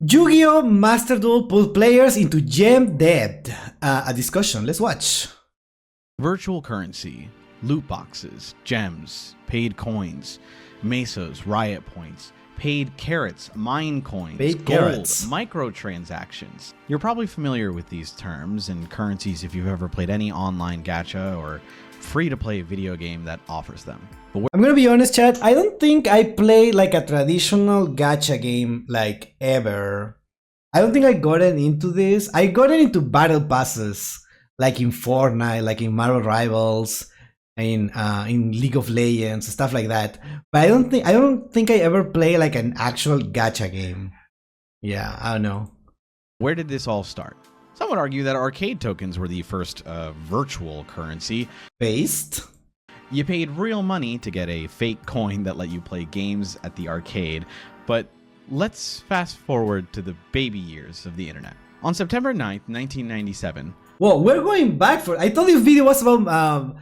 Yu-Gi-Oh! Master Duel put players into gem debt. A discussion, let's watch. Virtual currency, loot boxes, gems, paid coins, mesos, riot points, paid carrots, mine coins, Paid gold, carrots. microtransactions. You're probably familiar with these terms and currencies if you've ever played any online gacha or free-to-play video game that offers them. But I'm gonna be honest, chat. I don't think I play like a traditional gacha game like ever. I don't think I gotten into this. I gotten into battle passes like in Fortnite, like in Marvel Rivals, in League of Legends, stuff like that. But I don't think I ever play like an actual gacha game. Yeah, I don't know. where did this all start? Some would argue that arcade tokens were the first virtual currency. Based? You paid real money to get a fake coin that let you play games at the arcade, but let's fast forward to the baby years of the internet. On September 9th, 1997, Whoa, we're going back for. I thought this video was about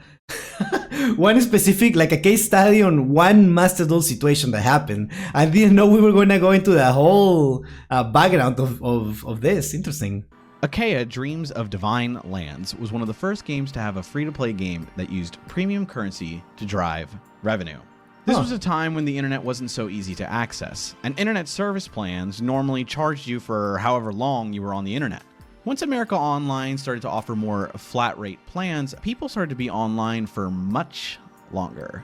one specific, like a case study on one Master Duel situation that happened. I didn't know we were going to go into the whole background of this. Interesting. Yugioh Dreams of Divine Lands was one of the first games to have a free-to-play game that used premium currency to drive revenue. This was a time when the internet wasn't so easy to access, and internet service plans normally charged you for however long you were on the internet. Once America Online started to offer more flat-rate plans, people started to be online for much longer.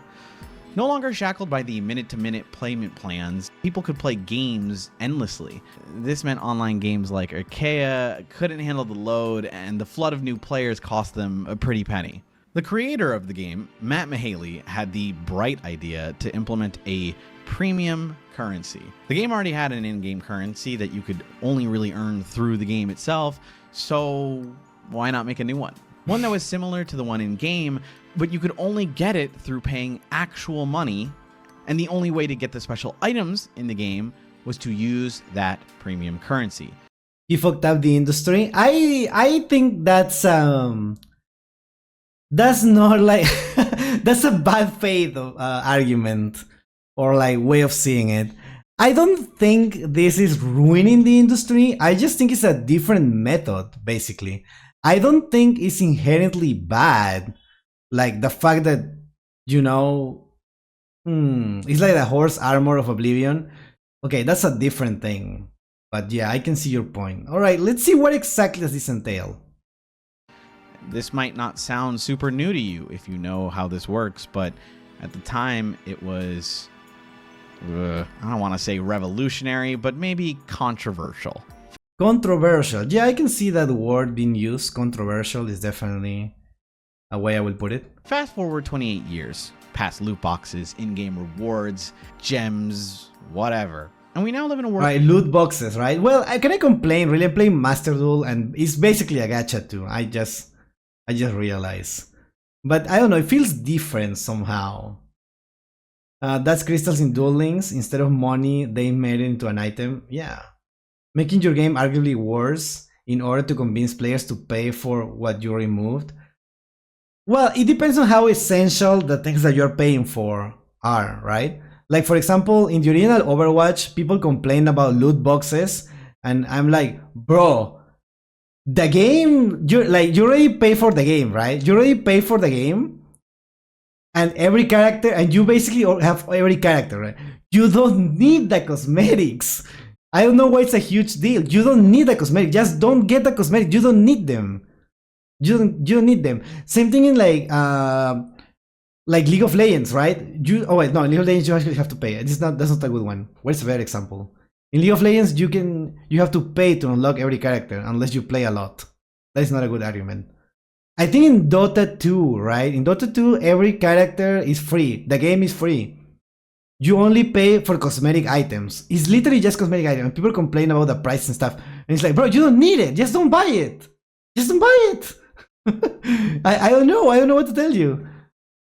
No longer shackled by the minute-to-minute payment plans, people could play games endlessly. This meant online games like Yugioh couldn't handle the load, and the flood of new players cost them a pretty penny. The creator of the game, Matt Mahaley, had the bright idea to implement a premium currency. The game already had an in-game currency that you could only really earn through the game itself, so why not make a new one? One that was similar to the one in-game, but you could only get it through paying actual money, and the only way to get the special items in the game was to use that premium currency. He fucked up the industry. I think that's not like that's a bad faith argument or like way of seeing it. I don't think this is ruining the industry. I just think it's a different method, basically. I don't think it's inherently bad. Like the fact that, you know, it's like the horse armor of Oblivion. Okay, that's a different thing. But yeah, I can see your point. All right, let's see what exactly does this entail. This might not sound super new to you if you know how this works, but at the time it was, I don't want to say revolutionary, but maybe controversial. Controversial. Yeah, I can see that word being used. Controversial is definitely a way I would put it. Fast forward 28 years, past loot boxes, in-game rewards, gems, whatever. And we now live in a world... Right, loot boxes, right? Well, can I complain? Really, I'm playing Master Duel and it's basically a gacha too. I just realized. But I don't know, it feels different somehow. That's crystals in Duel Links. Instead of money, they made it into an item. Yeah. Making your game arguably worse in order to convince players to pay for what you removed. Well, it depends on how essential the things that you're paying for are, right? Like, for example, in the original Overwatch, people complain about loot boxes, and I'm like, bro, the game, you already pay for the game, right? You already pay for the game, and every character, and you basically have every character, right? You don't need the cosmetics. I don't know why it's a huge deal. You don't need the cosmetics. Just don't get the cosmetics. You don't need them. You don't need them. Same thing in like League of Legends, right? Oh wait, no, in League of Legends you actually have to pay. That's not a good one. Where's a better example? In League of Legends you have to pay to unlock every character unless you play a lot. That is not a good argument. I think in Dota 2, right? In Dota 2, every character is free. The game is free. You only pay for cosmetic items. It's literally just cosmetic items. People complain about the price and stuff. And it's like, bro, you don't need it. Just don't buy it. Just don't buy it. I don't know. I don't know what to tell you.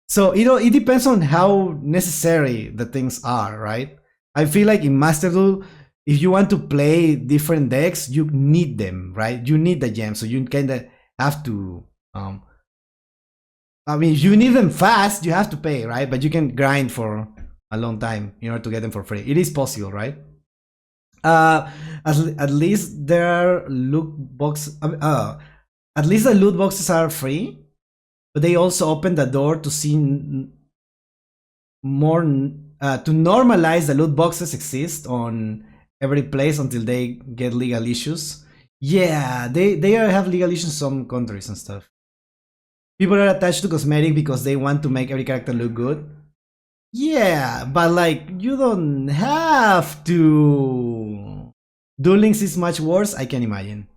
So, you know, it depends on how necessary the things are, right? I feel like in Master Duel, if you want to play different decks, you need them, right? You need the gems. So you kind of have to... I mean, if you need them fast, you have to pay, right? But you can grind for a long time in order to get them for free. It is possible, right? At least there are loot box. At least the loot boxes are free, but they also open the door to see more to normalize the loot boxes exist on every place until they get legal issues. Yeah, they have legal issues in some countries and stuff. People are attached to cosmetic because they want to make every character look good. Yeah, but like you don't have to. Duel Links is much worse, I can imagine.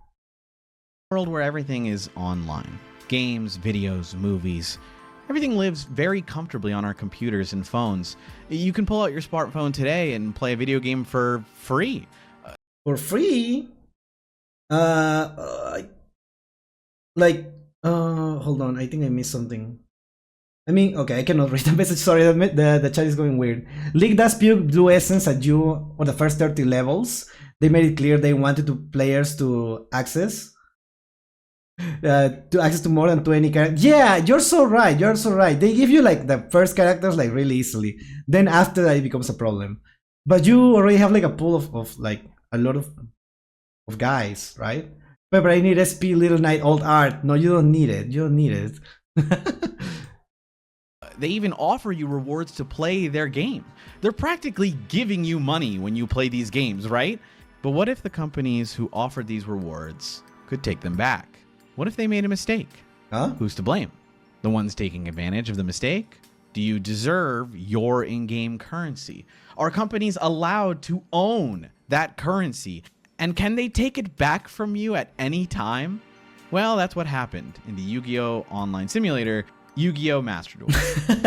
World where everything is online. Games, videos, movies. Everything lives very comfortably on our computers and phones. You can pull out your smartphone today and play a video game for free. For free? Hold on, I think I missed something. I mean, okay, I cannot read the message. Sorry, the chat is going weird. League does puke blue essence at you on the first 30 levels. They made it clear they wanted players to access to more than 20 characters. Yeah, you're so right. You're so right. They give you like the first characters like really easily. Then after that, it becomes a problem. But you already have like a pool of like a lot of guys, right? But I need SP, Little Knight, Old Art. No, you don't need it. You don't need it. They even offer you rewards to play their game. They're practically giving you money when you play these games, right? But what if the companies who offered these rewards could take them back? What if they made a mistake? Huh? Who's to blame? The ones taking advantage of the mistake? Do you deserve your in-game currency? Are companies allowed to own that currency? And can they take it back from you at any time? Well, that's what happened in the Yu-Gi-Oh! Online simulator, Yu-Gi-Oh! Master Duel.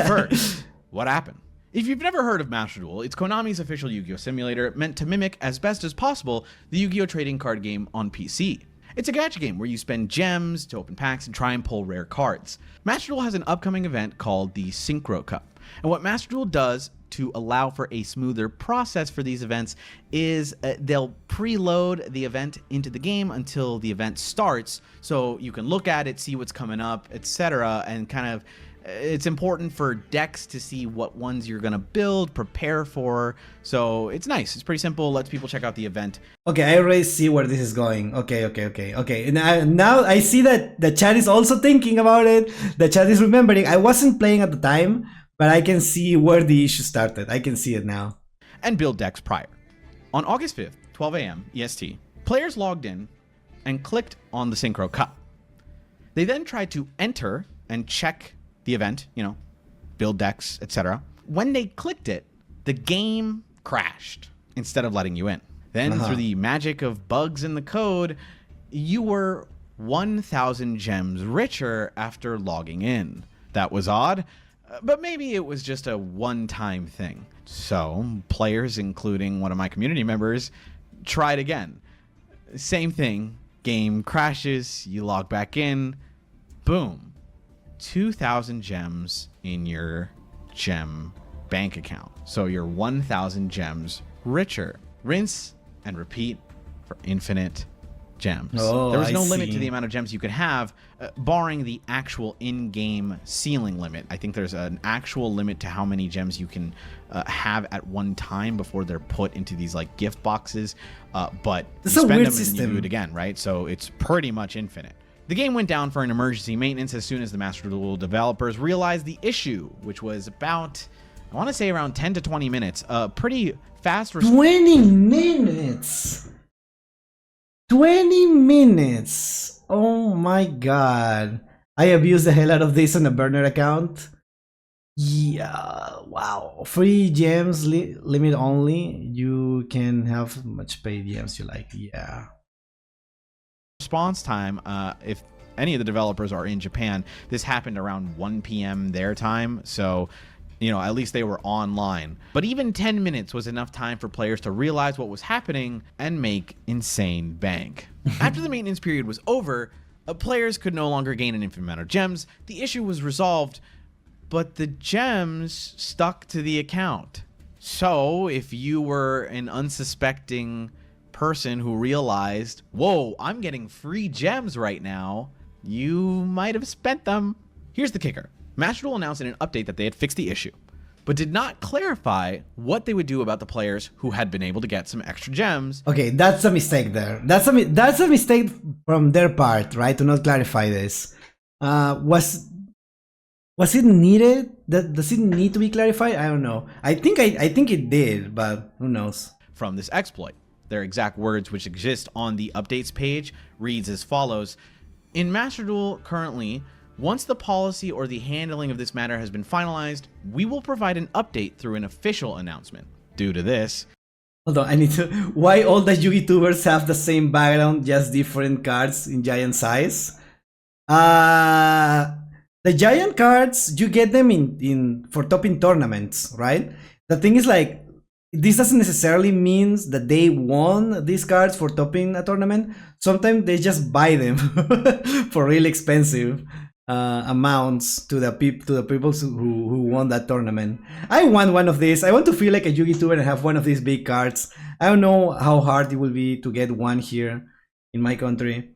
First, what happened? If you've never heard of Master Duel, it's Konami's official Yu-Gi-Oh! Simulator meant to mimic as best as possible the Yu-Gi-Oh! Trading card game on PC. It's a gacha game where you spend gems to open packs and try and pull rare cards. Master Duel has an upcoming event called the Synchro Cup. And what Master Duel does to allow for a smoother process for these events is they'll preload the event into the game until the event starts, so you can look at it, see what's coming up, etc. And kind of it's important for decks to see what ones you're gonna build, prepare for. So it's nice. It's pretty simple. Lets people check out the event. Okay, I already see where this is going. Okay. Now I see that the chat is also thinking about it. The chat is remembering. I wasn't playing at the time, but I can see where the issue started. I can see it now. And build decks prior. On August 5th, 12 a.m. EST, players logged in and clicked on the Synchro Cup. They then tried to enter and check the event, build decks, etc. When they clicked it, the game crashed instead of letting you in. Then through the magic of bugs in the code, you were 1,000 gems richer after logging in. That was odd, but maybe it was just a one-time thing. So players, including one of my community members, tried again. Same thing, game crashes, you log back in, boom. 2,000 gems in your gem bank account. So you're 1,000 gems richer. Rinse and repeat for infinite gems. There was no limit to the amount of gems you could have, barring the actual in-game ceiling limit. I think there's an actual limit to how many gems you can have at one time before they're put into these like gift boxes. But you spend them and you do it again, right? So it's pretty much infinite. The game went down for an emergency maintenance as soon as the Master Duel developers realized the issue, which was about, I want to say around 10 to 20 minutes. Pretty fast response. 20 minutes! 20 minutes! Oh my god. I abused the hell out of this on a burner account. Yeah, wow. Free gems, limit only. You can have much paid gems you like, yeah. Response time, if any of the developers are in Japan, this happened around 1 p.m. their time, so at least they were online. But even 10 minutes was enough time for players to realize what was happening and make insane bank. After the maintenance period was over, players could no longer gain an infinite amount of gems. The issue was resolved, but the gems stuck to the account. So if you were an unsuspecting person who realized, whoa, I'm getting free gems right now, you might have spent them. Here's the kicker. Master Duel announced in an update that they had fixed the issue. but did not clarify what they would do about the players who had been able to get some extra gems. Okay, that's a mistake there. That's a mistake from their part, right? To not clarify this. Was it needed? Does it need to be clarified? I don't know. I think it did, but who knows? From this exploit. Their exact words, which exist on the updates page, reads as follows. In Master Duel currently, once the policy or the handling of this matter has been finalized, we will provide an update through an official announcement. Due to this, hold on, I need to. Why all the Yugitubers have the same background, just different cards in giant size? The giant cards, you get them in for topping tournaments, right? The thing is, like, this doesn't necessarily mean that they won these cards for topping a tournament. Sometimes they just buy them for really expensive amounts to the people who won that tournament. I want one of these. I want to feel like a Yugituber and have one of these big cards. I don't know how hard it will be to get one here in my country.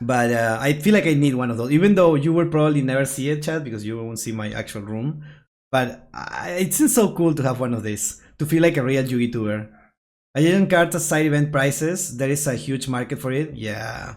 But I feel like I need one of those, even though you will probably never see it, chat, because you won't see my actual room. But it seems so cool to have one of these, to feel like a real Yugituber. Agent cards as side event prices, there is a huge market for it. Yeah.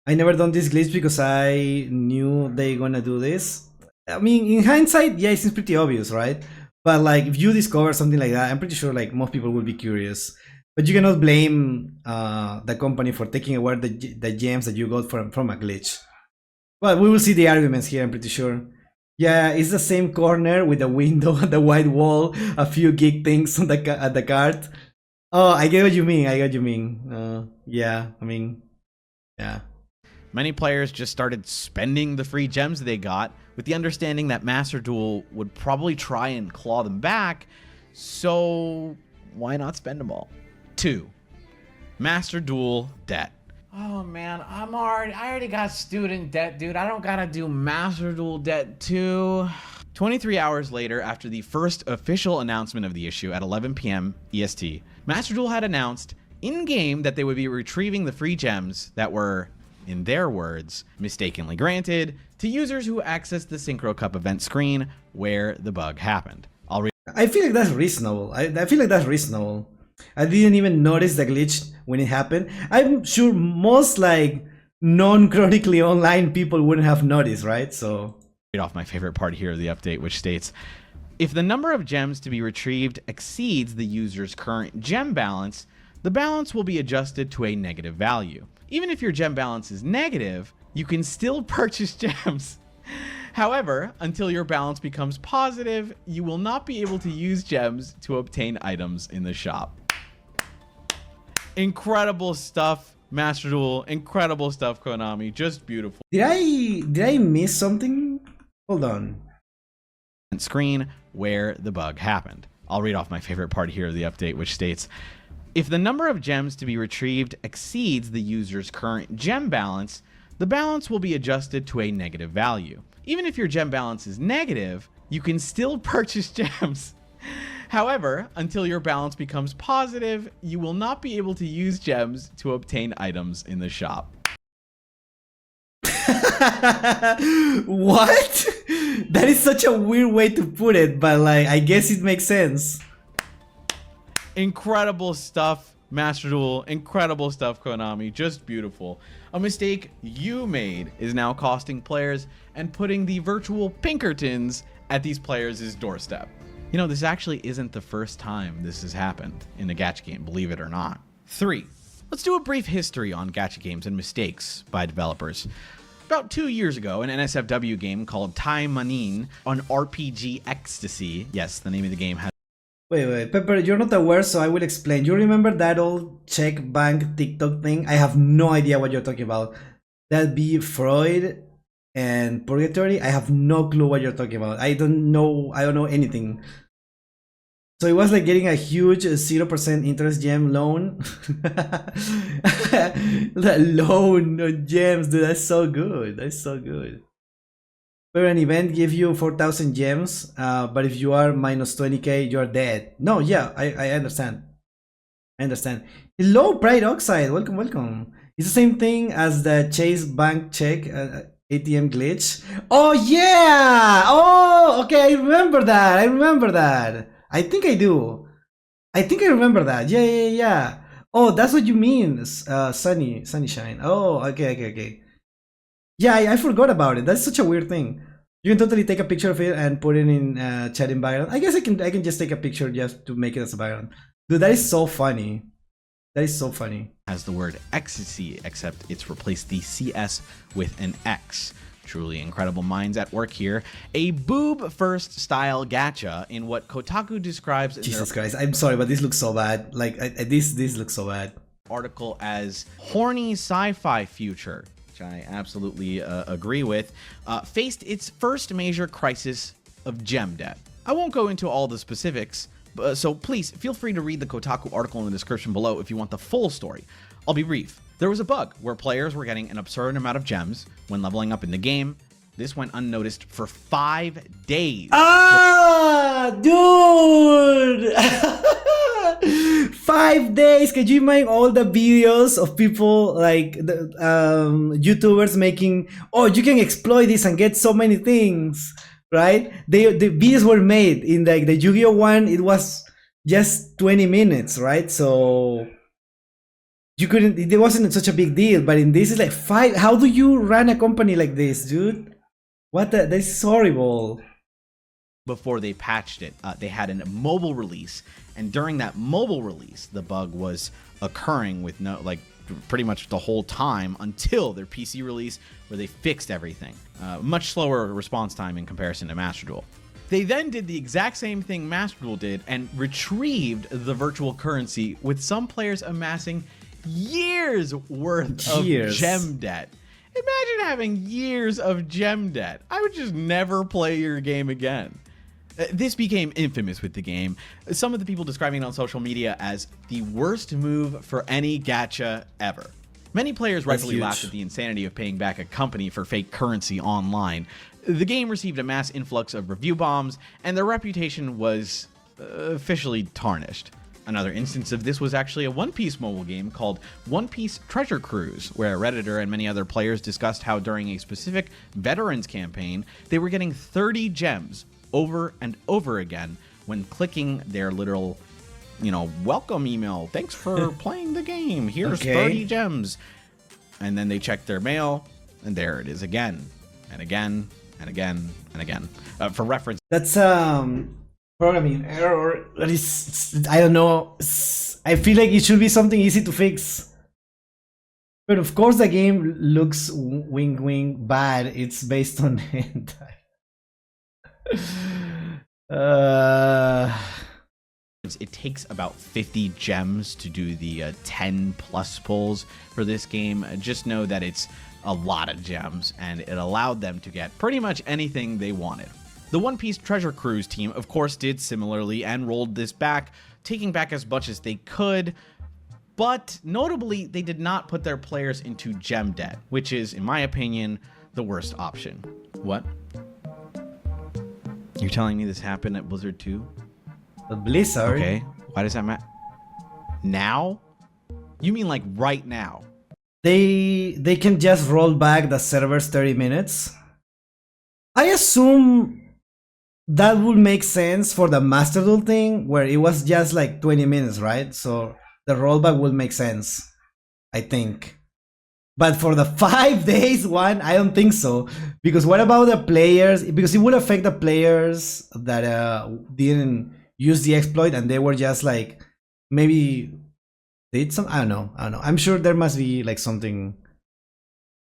I never done this glitch because I knew they gonna do this. I mean, in hindsight, yeah, it seems pretty obvious, right? But like, if you discover something like that, I'm pretty sure like most people will be curious. But you cannot blame the company for taking away the gems that you got from a glitch. Well, we will see the arguments here, I'm pretty sure. Yeah, it's the same corner with the window, the white wall, a few geek things on at the card. Oh, I get what you mean. Yeah, I mean, yeah. Many players just started spending the free gems they got with the understanding that Master Duel would probably try and claw them back. So why not spend them all? 2. Master Duel debt. Oh man, I already got student debt, dude. I don't gotta do Master Duel debt too. 23 hours later, after the first official announcement of the issue at 11 p.m. EST, Master Duel had announced in-game that they would be retrieving the free gems that were, in their words, mistakenly granted to users who accessed the Synchro Cup event screen where the bug happened. I feel like that's reasonable. I feel like that's reasonable. I didn't even notice the glitch when it happened. I'm sure most like non-chronically online people wouldn't have noticed, right? So read off my favorite part here of the update, which states, if the number of gems to be retrieved exceeds the user's current gem balance, the balance will be adjusted to a negative value. Even if your gem balance is negative, you can still purchase gems. However, until your balance becomes positive, you will not be able to use gems to obtain items in the shop. Incredible stuff, Master Duel. Incredible stuff, Konami. Just beautiful. Did I miss something? Hold on. Screen where the bug happened. I'll read off my favorite part here of the update, which states, if the number of gems to be retrieved exceeds the user's current gem balance, the balance will be adjusted to a negative value. Even if your gem balance is negative, you can still purchase gems. However, until your balance becomes positive, you will not be able to use gems to obtain items in the shop. What? That is such a weird way to put it, but like, I guess it makes sense. Incredible stuff, Master Duel. Incredible stuff, Konami. Just beautiful. A mistake you made is now costing players and putting the virtual Pinkertons at these players' doorstep. You know, this actually isn't the first time this has happened in a gacha game, believe it or not. 3. Let's do a brief history on gacha games and mistakes by developers. About 2 years ago, an NSFW game called Tai Manin on RPG Ecstasy, yes, the name of the game has... Wait, Pepper, you're not aware, so I will explain. You remember that old check bank TikTok thing? I have no idea what you're talking about. That'd be Freud and Purgatory. I have no clue what you're talking about. I don't know anything. So it was like getting a huge 0% interest gem loan. That loan on gems, dude, that's so good. That's so good. Where an event gives you 4,000 gems, but if you are minus 20k, you're dead. No, yeah, I understand. I understand. Hello, Pride Oxide. Welcome, welcome. It's the same thing as the Chase Bank check. ATM glitch. Oh yeah! Oh, okay, I remember that. I remember that. I think I do. I think I remember that. Yeah, yeah, yeah. Oh, that's what you mean. Sunny shine. Oh, okay. Yeah, I forgot about it. That's such a weird thing. You can totally take a picture of it and put it in chat in background. I guess I can just take a picture just to make it as a background. Dude, that is so funny. That is so funny. Has the word ecstasy, except it's replaced the CS with an X. Truly incredible minds at work here. A boob-first style gacha in what Kotaku describes in Jesus Christ, I'm sorry, but this looks so bad. Like, this looks so bad. Article as horny sci-fi future, which I absolutely agree with, faced its first major crisis of gem debt. I won't go into all the specifics, so please feel free to read the Kotaku article in the description below if you want the full story. I'll be brief. There was a bug where players were getting an absurd amount of gems when leveling up in the game. This went unnoticed for 5 days. Ah, dude! 5 days. Can you imagine all the videos of people like the YouTubers making? Oh, you can exploit this and get so many things, right? The videos were made in like the Yu-Gi-Oh one. It was just 20 minutes, right? So you couldn't. It wasn't such a big deal. But in this, is like 5. How do you run a company like this, dude? What the? This is horrible. Before they patched it, they had a mobile release, and during that mobile release, the bug was occurring with pretty much the whole time until their PC release, where they fixed everything. Much slower response time in comparison to Master Duel. They then did the exact same thing Master Duel did and retrieved the virtual currency, with some players amassing years worth of gem debt. Imagine having years of gem debt. I would just never play your game again. This became infamous with the game. Some of the people describing it on social media as the worst move for any gacha ever. Many players rightfully laughed at the insanity of paying back a company for fake currency online. The game received a mass influx of review bombs, and their reputation was officially tarnished. Another instance of this was actually a One Piece mobile game called One Piece Treasure Cruise, where a Redditor and many other players discussed how during a specific Veterans campaign, they were getting 30 gems over and over again when clicking their literal, welcome email. Thanks for playing the game. Here's 30 gems. And then they checked their mail, and there it is again, and again, and again, and again. For reference, that's programming error. That is, I don't know. I feel like it should be something easy to fix. But of course, the game looks wing bad. It's based on hentai. It takes about 50 gems to do the 10 plus pulls for this game. Just know that it's a lot of gems, and it allowed them to get pretty much anything they wanted. The One Piece Treasure Cruise team, of course, did similarly and rolled this back, taking back as much as they could, but notably, they did not put their players into gem debt, which is, in my opinion, the worst option. What? You're telling me this happened at Blizzard too? Blizzard? Okay, why does that matter? Now? You mean like right now? They can just roll back the server's 30 minutes. I assume that would make sense for the Master Duel thing, where it was just like 20 minutes, right? So the rollback would make sense, I think. But for the 5 days one, I don't think so. Because what about the players? Because it would affect the players that didn't use the exploit and they were just like, maybe did some, I don't know. I'm sure there must be like something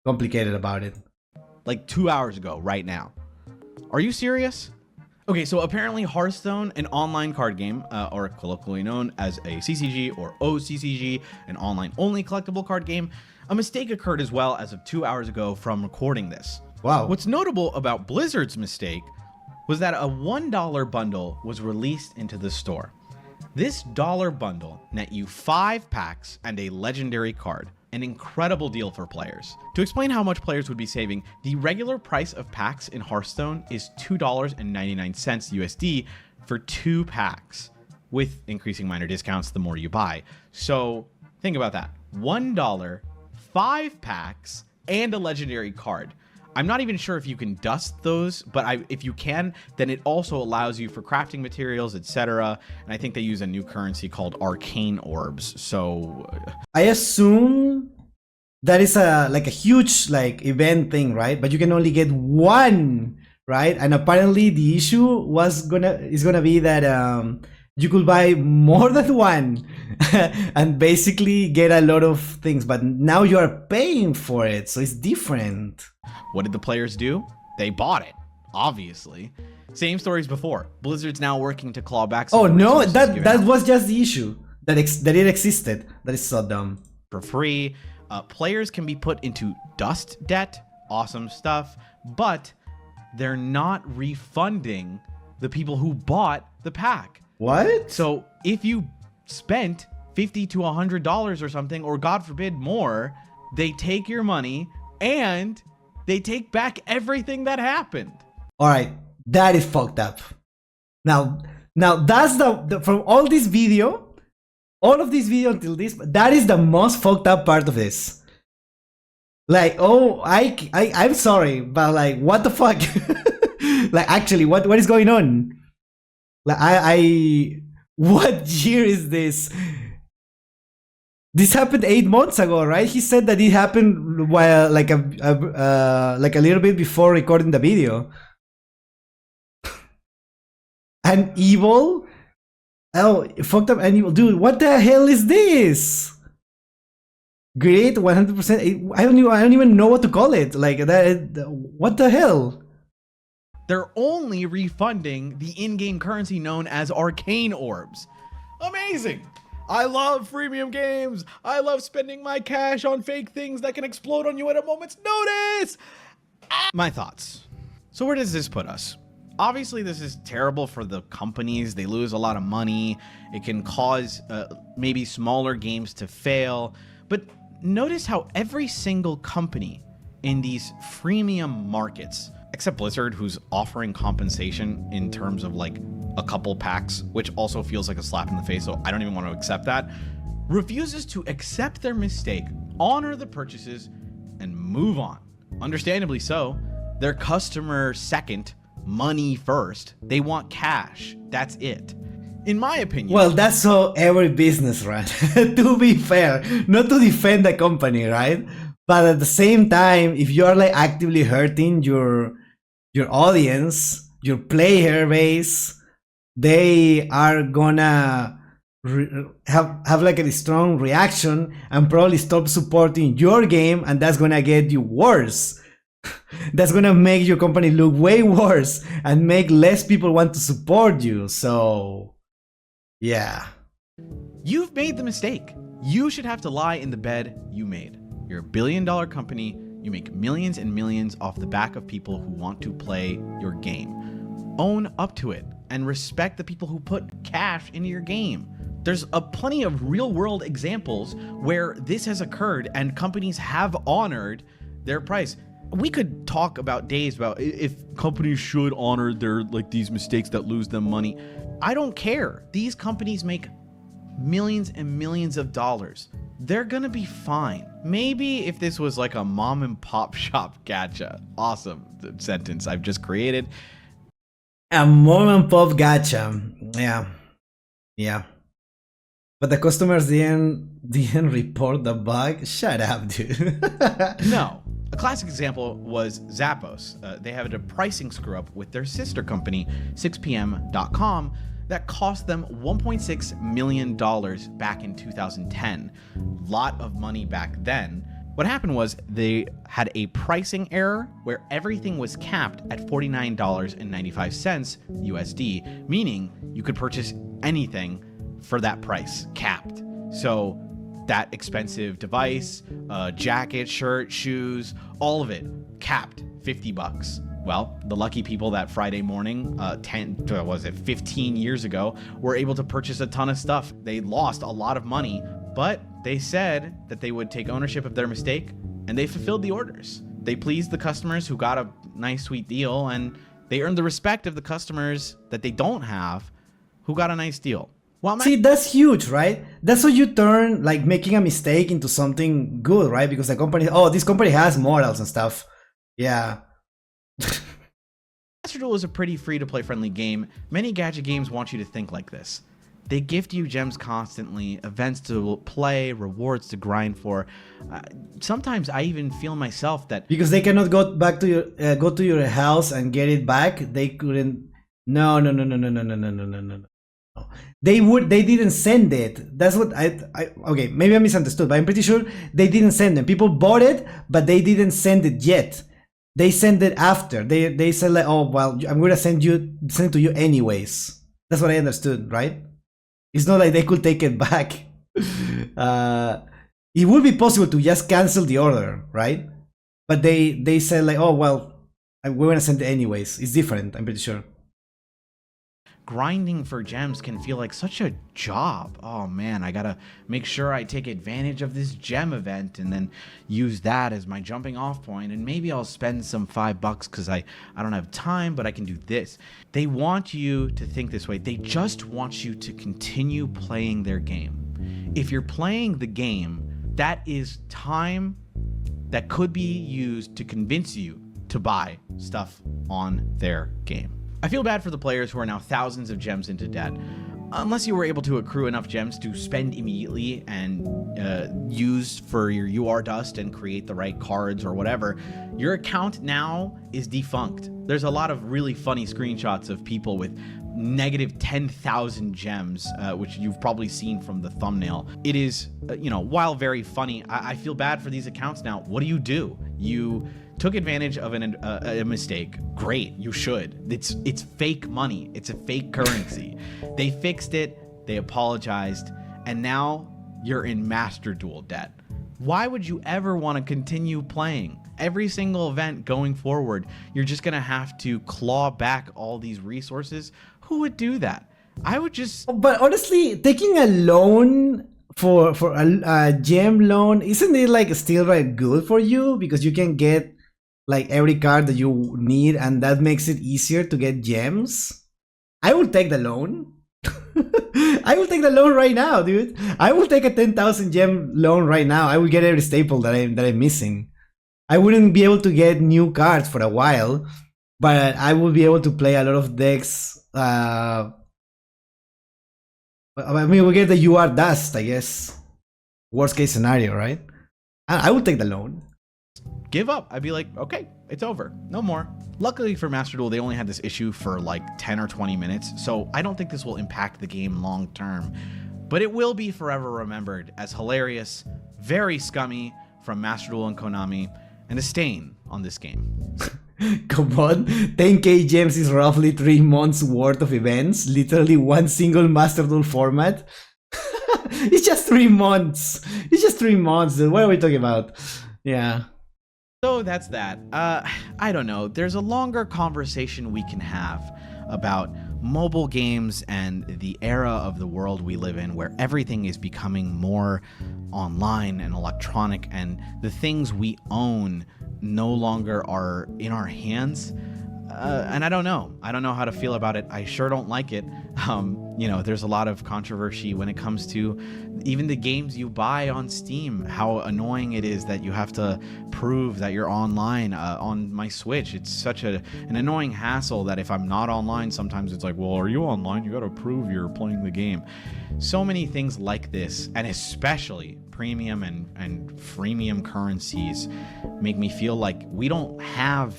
complicated about it. Like 2 hours ago, right now. Are you serious? Okay, so apparently Hearthstone, an online card game, or colloquially known as a CCG or OCCG, an online-only collectible card game, a mistake occurred as well as of 2 hours ago from recording this. Wow. What's notable about Blizzard's mistake was that a $1 bundle was released into the store. This dollar bundle net you 5 packs and a legendary card. An incredible deal for players. To explain how much players would be saving, the regular price of packs in Hearthstone is $2.99 USD for 2 packs, with increasing minor discounts the more you buy. So think about that. $1, 5 packs, and a legendary card. I'm not even sure if you can dust those, but if you can, then it also allows you for crafting materials, etc. And I think they use a new currency called arcane orbs. So I assume that is a huge event thing, right? But you can only get one, right? And apparently the issue is gonna be that you could buy more than one and basically get a lot of things, but now you are paying for it, so it's different. what did the players do? They bought it, obviously. Same stories before. Blizzard's now working to claw back some Oh no, resources that given out was just the issue that it existed. That is so dumb. for free. Players can be put into dust debt, awesome stuff, but they're not refunding the people who bought the pack. What? So if you spent $50 to $100 or something, or God forbid more, they take your money and they take back everything that happened. All right, that is fucked up. Now that's the from all of this video until this, that is the most fucked up part of this. Like, oh, I'm sorry, but like, what the fuck? Like, actually, what is going on? Like, what year is this? This happened 8 months ago, right? He said that it happened while like a little bit before recording the video. And evil? Oh, fucked up and evil. Dude, what the hell is this? Great, 100%. I don't even know what to call it. Like that. What the hell? They're only refunding the in-game currency known as arcane orbs. Amazing. I love freemium games. I love spending my cash on fake things that can explode on you at a moment's notice. My thoughts. So where does this put us? Obviously, this is terrible for the companies. They lose a lot of money. It can cause maybe smaller games to fail. But notice how every single company in these freemium markets, except Blizzard, who's offering compensation in terms of like a couple packs, which also feels like a slap in the face, so I don't even want to accept that, refuses to accept their mistake, honor the purchases, and move on. Understandably so. Their customer second, money first. They want cash. That's it. In my opinion. Well, that's how every business runs. To be fair, not to defend the company, right? But at the same time, if you're like actively hurting your audience, your player base, they are gonna have like a strong reaction and probably stop supporting your game, and that's gonna get you worse. That's gonna make your company look way worse and make less people want to support you. So yeah, you've made the mistake. You should have to lie in the bed you made. You're a billion-dollar company. You make millions and millions off the back of people who want to play your game. Own up to it and respect the people who put cash into your game. There's plenty of real-world examples where this has occurred and companies have honored their price. We could talk about days about if companies should honor their these mistakes that lose them money. I don't care. These companies make millions and millions of dollars. They're gonna be fine. Maybe if this was like a mom and pop shop gacha. Awesome sentence I've just created. A mom and pop gacha. Yeah. But the customers didn't report the bug. Shut up, dude. No. A classic example was Zappos. They had a pricing screw up with their sister company, 6pm.com, that cost them $1.6 million back in 2010. Lot of money back then. What happened was they had a pricing error where everything was capped at $49.95 USD, meaning you could purchase anything for that price, capped. So that expensive device, jacket, shirt, shoes, all of it capped $50. Well, the lucky people that Friday morning, 15 years ago, were able to purchase a ton of stuff. They lost a lot of money, but they said that they would take ownership of their mistake, and they fulfilled the orders. They pleased the customers who got a nice, sweet deal, and they earned the respect of the customers that they don't have who got a nice deal. Well, see, that's huge, right? That's how you turn like making a mistake into something good, right? Because the company, oh, this company has morals and stuff. Yeah. Master Duel is a pretty free-to-play friendly game. Many gacha games want you to think like this. They gift you gems constantly, events to play, rewards to grind for. Sometimes I even feel myself that Because they cannot go to your house and get it back. They couldn't. No. They didn't send it. That's what okay, maybe I misunderstood, but I'm pretty sure they didn't send them. People bought it, but they didn't send it yet. They send it after. They said like, oh well, I'm gonna send it to you anyways. That's what I understood, right? It's not like they could take it back. It would be possible to just cancel the order, right? But they said like, oh well, we're gonna send it anyways. It's different, I'm pretty sure. grinding for gems can feel like such a job. Oh man, I gotta make sure I take advantage of this gem event and then use that as my jumping off point, and maybe I'll spend some $5 because I don't have time, but I can do this. They want you to think this way. They just want you to continue playing their game. If you're playing the game, that is time that could be used to convince you to buy stuff on their game. I feel bad for the players who are now thousands of gems into debt. Unless you were able to accrue enough gems to spend immediately and use for your UR dust and create the right cards or whatever, your account now is defunct. There's a lot of really funny screenshots of people with negative 10,000 gems, which you've probably seen from the thumbnail. It is, while very funny, I feel bad for these accounts now. What do? You took advantage of a mistake. Great, you should. It's fake money. It's a fake currency. They fixed it, they apologized, and now you're in Master Duel debt. Why would you ever want to continue playing? Every single event going forward, you're just gonna have to claw back all these resources. Who would do that? I would just... But honestly, taking a loan for a gem loan, isn't it like still like good for you? Because you can get like every card that you need, and that makes it easier to get gems. I will take the loan. I will take the loan right now, dude. I will take a 10,000 gem loan right now. I will get every staple that I'm missing. I wouldn't be able to get new cards for a while, but I will be able to play a lot of decks. I mean, we'll get the UR dust, I guess. Worst case scenario, right? I will take the loan. Give up. I'd be like, okay, it's over. No more. Luckily for Master Duel, they only had this issue for like 10 or 20 minutes, so I don't think this will impact the game long term. But it will be forever remembered as hilarious, very scummy from Master Duel and Konami, and a stain on this game. Come on, 10k gems is roughly 3 months worth of events, literally one single Master Duel format. It's just 3 months. It's just 3 months, dude. What are we talking about? Yeah. So that's that. I don't know. There's a longer conversation we can have about mobile games and the era of the world we live in, where everything is becoming more online and electronic, and the things we own no longer are in our hands. And I don't know. I don't know how to feel about it. I sure don't like it. There's a lot of controversy when it comes to even the games you buy on Steam, how annoying it is that you have to prove that you're online on my Switch. It's such an annoying hassle that if I'm not online, sometimes it's like, well, are you online? You got to prove you're playing the game. So many things like this, and especially premium and freemium currencies, make me feel like we don't have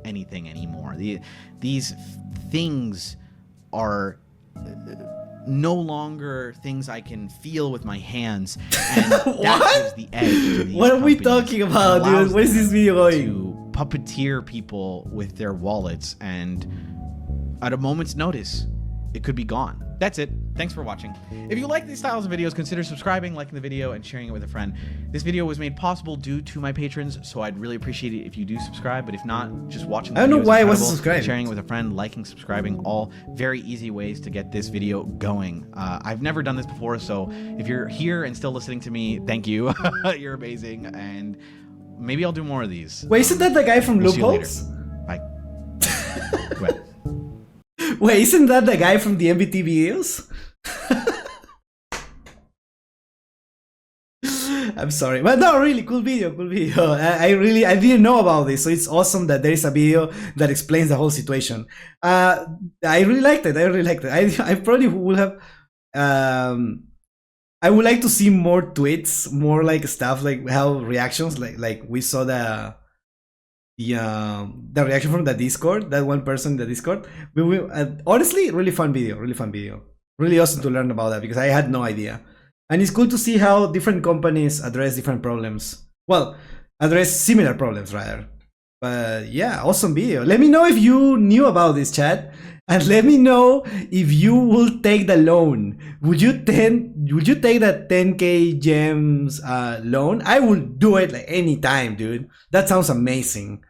anything anymore. These things are no longer things I can feel with my hands, and that gives the edge to these What are we companies. talking about, It allows dude? Where is this video them going? to puppeteer people with their wallets, and at a moment's notice, it could be gone. That's it. Thanks for watching. If you like these styles of videos, consider subscribing, liking the video, and sharing it with a friend. This video was made possible due to my patrons, so I'd really appreciate it if you do subscribe. But if not, just watching the I don't know video is why I wasn't incredible. subscribed. Sharing it with a friend, liking, subscribing, all very easy ways to get this video going. I've never done this before, so if you're here and still listening to me, thank you. You're amazing, and maybe I'll do more of these. Wait, isn't that the guy from We'll see you later. Loopholes? Bye. Go ahead. Wait, isn't that the guy from the MBT videos? I'm sorry, but no, really cool video, cool video. I didn't know about this, so it's awesome that there is a video that explains the whole situation. I really liked it. I really liked it. I probably would have. I would like to see more tweets, more like stuff like how reactions, like we saw the reaction from the Discord, that one person in the Discord. Honestly, really fun video, really awesome to learn about that because I had no idea. And it's cool to see how different companies address different problems. Well, address similar problems rather. But yeah, awesome video. Let me know if you knew about this, chat, and let me know if you will take the loan. Would you take that 10k gems loan? I will do it like anytime, dude. That sounds amazing.